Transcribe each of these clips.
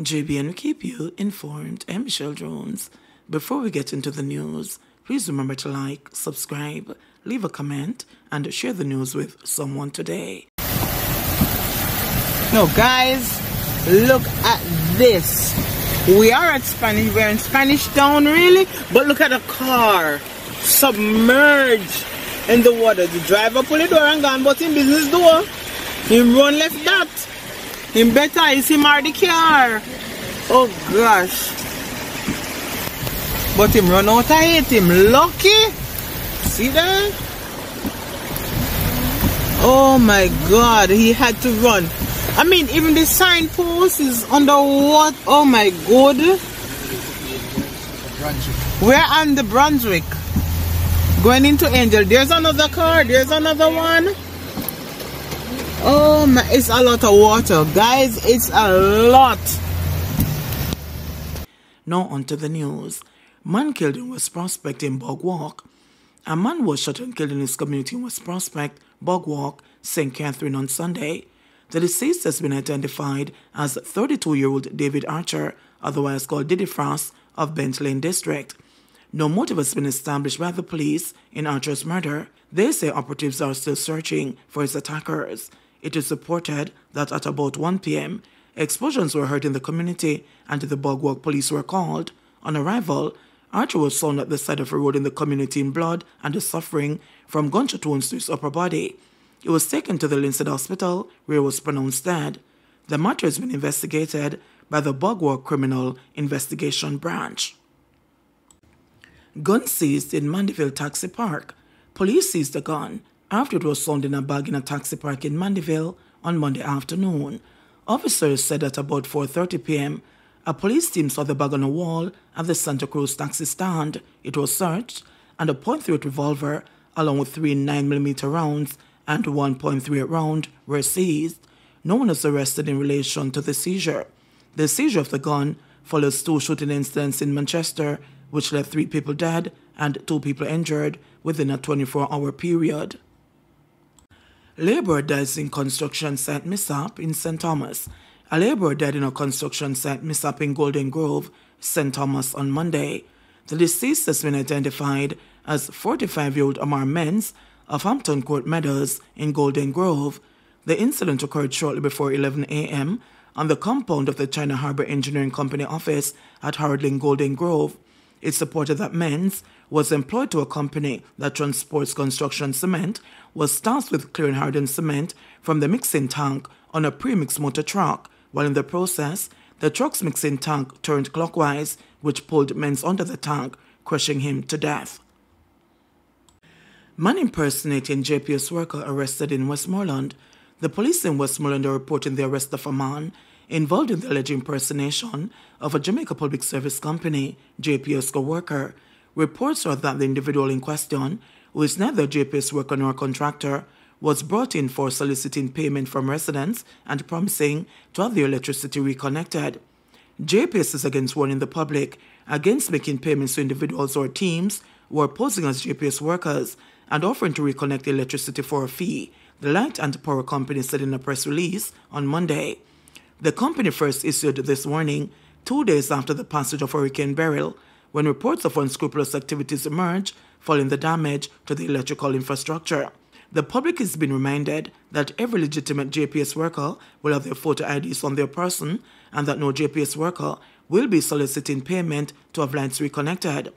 JBN will keep you informed. I'm Michelle Jones. Before we get into the news, please remember to like, subscribe, leave a comment, and share the news with someone today. No, guys, look at this. We're in Spanish Town, really, but look at the car submerged in the water. The driver pull the door and gone, but in business door, him run left that. Him better is him or the car. Oh gosh. But him run out of it, him lucky. See that? Oh my God, he had to run. I mean, even the signpost is underwater. Oh my God. We're on the Brunswick. Going into Angel. There's another car. There's another one. Oh my, it's a lot of water. Guys, it's a lot. Now on to the news. Man killed in West Prospect in Bog Walk. A man was shot and killed in his community in West Prospect, Bog Walk, St. Catherine on Sunday. The deceased has been identified as 32-year-old David Archer, otherwise called Diddy Frost, of Bent Lane District. No motive has been established by the police in Archer's murder. They say operatives are still searching for his attackers. It is reported that at about 1 p.m., explosions were heard in the community and the Bog Walk police were called. On arrival, Archer was found at the side of a road in the community in blood and is suffering from gunshot wounds to his upper body. He was taken to the Linstead Hospital, where he was pronounced dead. The matter has been investigated by the Bog Walk Criminal Investigation Branch. Gun seized in Mandeville Taxi Park. Police seized the gun after it was found in a bag in a taxi park in Mandeville on Monday afternoon. Officers said at about 4:30 p.m., a police team saw the bag on a wall at the Santa Cruz taxi stand. It was searched, and a .38 revolver, along with 3 9mm rounds and 1.38 round, were seized. No one was arrested in relation to the seizure. The seizure of the gun follows 2 shooting incidents in Manchester, which left 3 people dead and 2 people injured within a 24-hour period. Labour dies in construction site Mishap in St. Thomas. A labourer died in a construction site Mishap in Golden Grove, St. Thomas on Monday. The deceased has been identified as 45-year-old Omar of Hampton Court Meadows in Golden Grove. The incident occurred shortly before 11 a.m. on the compound of the China Harbour Engineering Company office at Hardling, Golden Grove. It's reported that Menz was employed to a company that transports construction cement, was tasked with clearing hardened cement from the mixing tank on a pre-mixed motor truck. While in the process, the truck's mixing tank turned clockwise, which pulled Menz under the tank, crushing him to death. Man impersonating JPS worker arrested in Westmoreland. The police in Westmoreland are reporting the arrest of a man involved in the alleged impersonation of a Jamaica Public Service Company, JPS co-worker. Reports are that the individual in question, who is neither a JPS worker nor a contractor, was brought in for soliciting payment from residents and promising to have their electricity reconnected. JPS is against warning the public against making payments to individuals or teams who are posing as JPS workers and offering to reconnect the electricity for a fee, the Light and Power Company said in a press release on Monday. The company first issued this warning 2 days after the passage of Hurricane Beryl, when reports of unscrupulous activities emerged following the damage to the electrical infrastructure. The public has been reminded that every legitimate JPS worker will have their photo IDs on their person and that no JPS worker will be soliciting payment to have lines reconnected.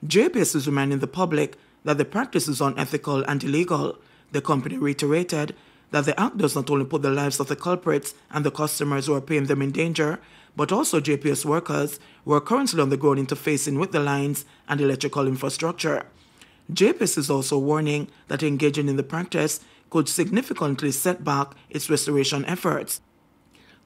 JPS is reminding the public that the practice is unethical and illegal. The company reiterated that the act does not only put the lives of the culprits and the customers who are paying them in danger, but also JPS workers who are currently on the ground interfacing with the lines and electrical infrastructure. JPS is also warning that engaging in the practice could significantly set back its restoration efforts.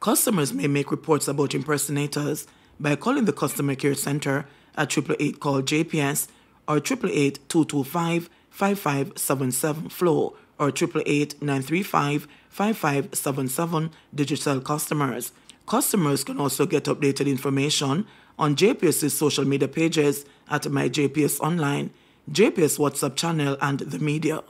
Customers may make reports about impersonators by calling the customer care center at 888-CALL-JPS or 888-225-5577 Flow or 888-935-5577 digital customers. Customers can also get updated information on JPS's social media pages at MyJPS Online, JPS WhatsApp channel, and the media.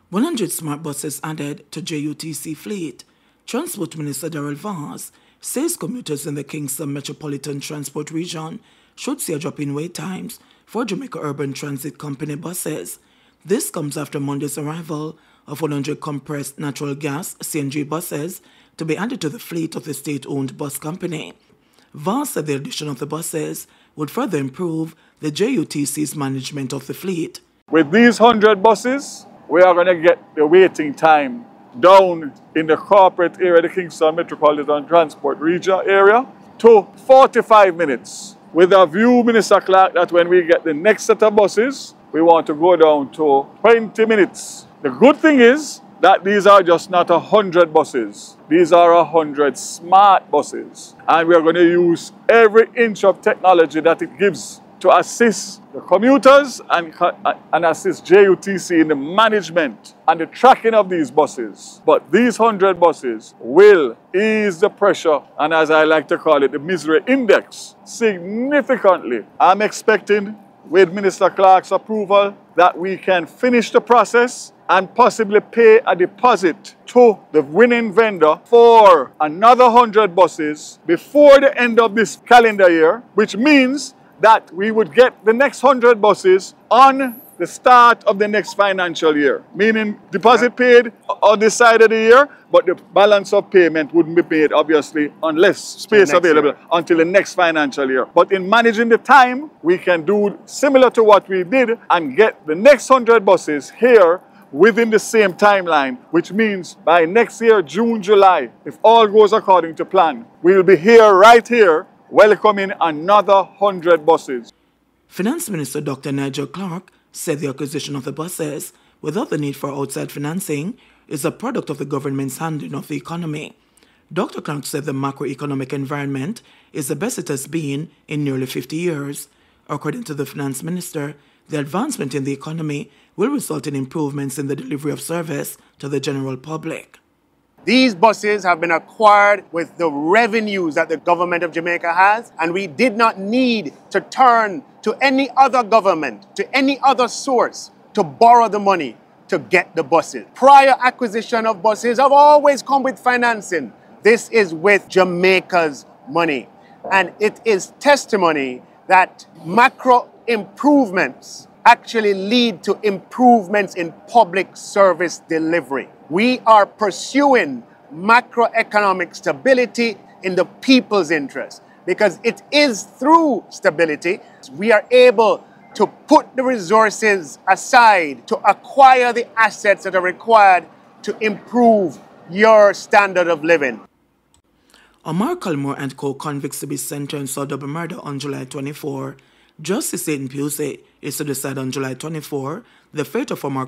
100 smart buses added to JUCC fleet. Transport Minister Darrell Vaz says commuters in the Kingston Metropolitan Transport Region should see a drop in wait times for Jamaica Urban Transit Company buses. This comes after Monday's arrival of 100 compressed natural gas (CNG) buses to be added to the fleet of the state-owned bus company. Vaz said the addition of the buses would further improve the JUCC's management of the fleet. With these 100 buses, we are going to get the waiting time down in the corporate area, the Kingston Metropolitan Transport Region area, to 45 minutes. With a view, Minister Clark, that when we get the next set of buses, we want to go down to 20 minutes. The good thing is that these are just not 100 buses. These are 100 smart buses. And we are going to use every inch of technology that it gives to assist the commuters and assist JUCC in the management and the tracking of these buses. But these 100 buses will ease the pressure, and as I like to call it, the misery index significantly. I'm expecting, with Minister Clark's approval, that we can finish the process and possibly pay a deposit to the winning vendor for another 100 buses before the end of this calendar year, which means that we would get the next 100 buses on the start of the next financial year, meaning deposit paid on this side of the year, but the balance of payment wouldn't be paid, obviously, unless space available until the next financial year. But in managing the time, we can do similar to what we did and get the next 100 buses here within the same timeline, which means by next year, June, July, if all goes according to plan, we will be here, right here, welcoming another 100 buses. Finance Minister Dr. Nigel Clark said the acquisition of the buses, without the need for outside financing, is a product of the government's handling of the economy. Dr. Clark said the macroeconomic environment is the best it has been in nearly 50 years. According to the Finance Minister, the advancement in the economy will result in improvements in the delivery of service to the general public. These buses have been acquired with the revenues that the government of Jamaica has, and we did not need to turn to any other government, to any other source, to borrow the money to get the buses. Prior acquisition of buses have always come with financing. This is with Jamaica's money. And it is testimony that macro improvements actually lead to improvements in public service delivery. We are pursuing macroeconomic stability in the people's interest, because it is through stability we are able to put the resources aside to acquire the assets that are required to improve your standard of living. Omar and co-convicts to be sentenced for double murder on July 24. Justice Aidan Pusey is to decide on July 24 the fate of Omar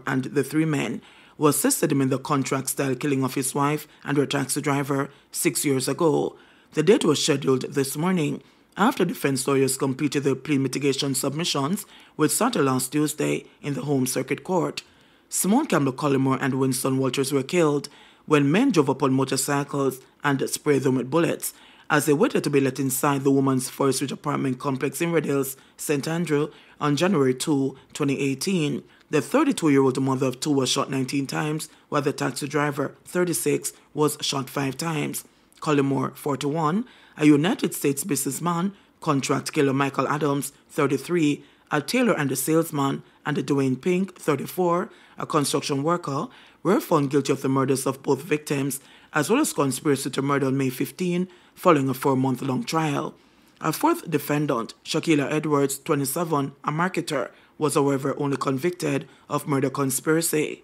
and the three men who assisted him in the contract-style killing of his wife and her taxi driver 6 years ago. The date was scheduled this morning after defense lawyers completed their plea mitigation submissions, which started last Tuesday in the Home Circuit Court. Simone Campbell and Winston Walters were killed when men drove up on motorcycles and sprayed them with bullets as they waited to be let inside the woman's Forest Ridge apartment complex in Red Hills, St. Andrew, on January 2, 2018. The 32-year-old mother of two was shot 19 times, while the taxi driver, 36, was shot 5 times. Cmore, 41, a United States businessman, contract killer Michael Adams, 33, a tailor and a salesman, and Dwayne Pink, 34, a construction worker, were found guilty of the murders of both victims, as well as conspiracy to murder on May 15, following a 4-month-long trial. A fourth defendant, Shakila Edwards, 27, a marketer, was however only convicted of murder conspiracy.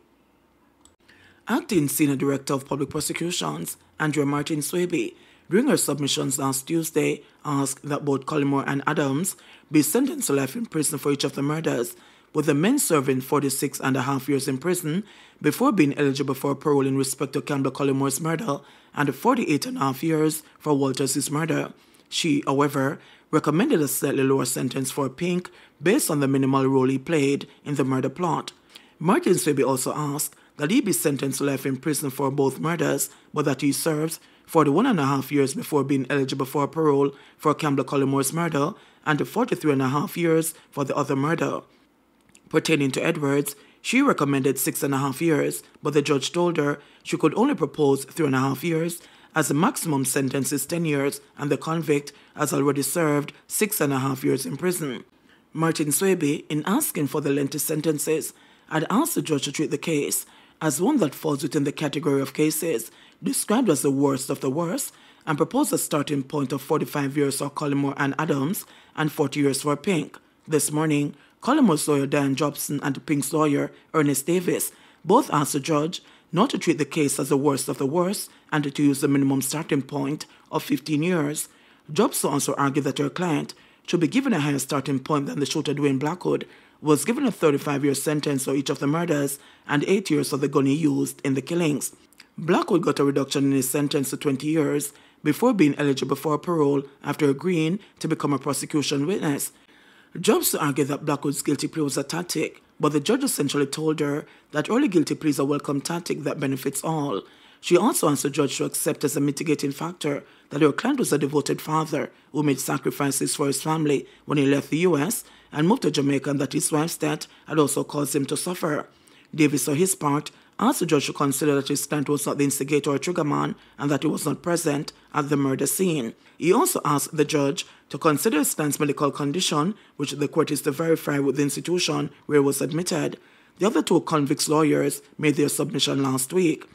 Acting Senior Director of Public Prosecutions, Andrea Martin Swaby, during her submissions last Tuesday, asked that both Cmore and Adams be sentenced to life in prison for each of the murders, with the men serving 46.5 years in prison before being eligible for parole in respect to Campbell Cmore's murder and 48.5 years for Walters' murder. She, however, recommended a slightly lower sentence for Pink based on the minimal role he played in the murder plot. Martin Swaby also asked that he be sentenced to life in prison for both murders, but that he serves 41.5 years before being eligible for parole for Campbell Cmore's murder and 43.5 years for the other murder. Pertaining to Edwards, She recommended 6.5 years, but the judge told her she could only propose 3.5 years, as the maximum sentence is 10 years and the convict has already served 6.5 years in prison. Martin Swaby, in asking for the lengthy sentences, had asked the judge to treat the case as one that falls within the category of cases described as the worst of the worst, and proposed a starting point of 45 years for Cmore and Adams and 40 years for Pink. This morning, Cmore's lawyer Diane Jobson and Pink's lawyer Ernest Davis both asked the judge not to treat the case as the worst of the worst and to use the minimum starting point of 15 years. Jobson also argued that her client should be given a higher starting point than the shooter Dwayne Blackwood, was given a 35-year sentence for each of the murders and 8 years for the gun he used in the killings. Blackwood got a reduction in his sentence to 20 years before being eligible for parole after agreeing to become a prosecution witness. Jobson argued that Blackwood's guilty plea was a tactic, but the judge essentially told her that early guilty pleas are a welcome tactic that benefits all. She also asked the judge to accept as a mitigating factor that her client was a devoted father who made sacrifices for his family when he left the U.S. and moved to Jamaica, and that his wife's death had also caused him to suffer. Davis, for his part, asked the judge to consider that his client was not the instigator or triggerman and that he was not present at the murder scene. He also asked the judge to consider his client's medical condition, which the court is to verify with the institution where he was admitted. The other two convicts' lawyers made their submission last week.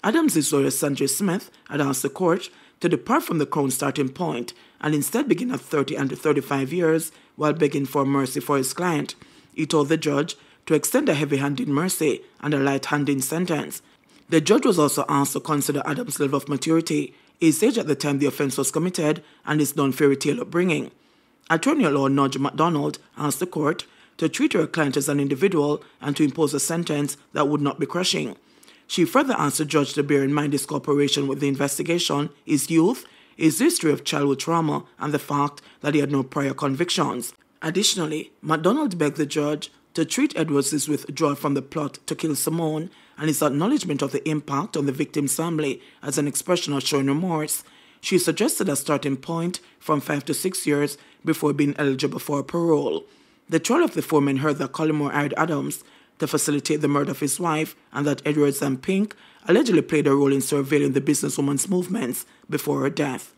Adams' lawyer Sanjay Smith had asked the court to depart from the Crown starting point and instead begin at 30 and 35 years while begging for mercy for his client. He told the judge to extend a heavy-handed mercy and a light-handed sentence. The judge was also asked to consider Adams' level of maturity, his age at the time the offense was committed, and his non-fairy tale upbringing. Attorney at law Nudge MacDonald asked the court to treat her client as an individual and to impose a sentence that would not be crushing. She further asked the judge to bear in mind his cooperation with the investigation, his youth, his history of childhood trauma, and the fact that he had no prior convictions. Additionally, MacDonald begged the judge to treat Edwards' withdrawal from the plot to kill Simone and his acknowledgement of the impact on the victim's family as an expression of showing remorse. She suggested a starting point from 5 to 6 years before being eligible for parole. The trial of the four men heard that Cmore hired Adams to facilitate the murder of his wife and that Edwards and Pink allegedly played a role in surveilling the businesswoman's movements before her death.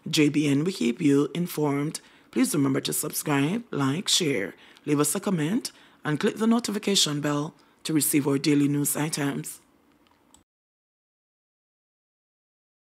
JBN, we keep you informed. Please remember to subscribe, like, share, leave us a comment, and click the notification bell to receive our daily news items.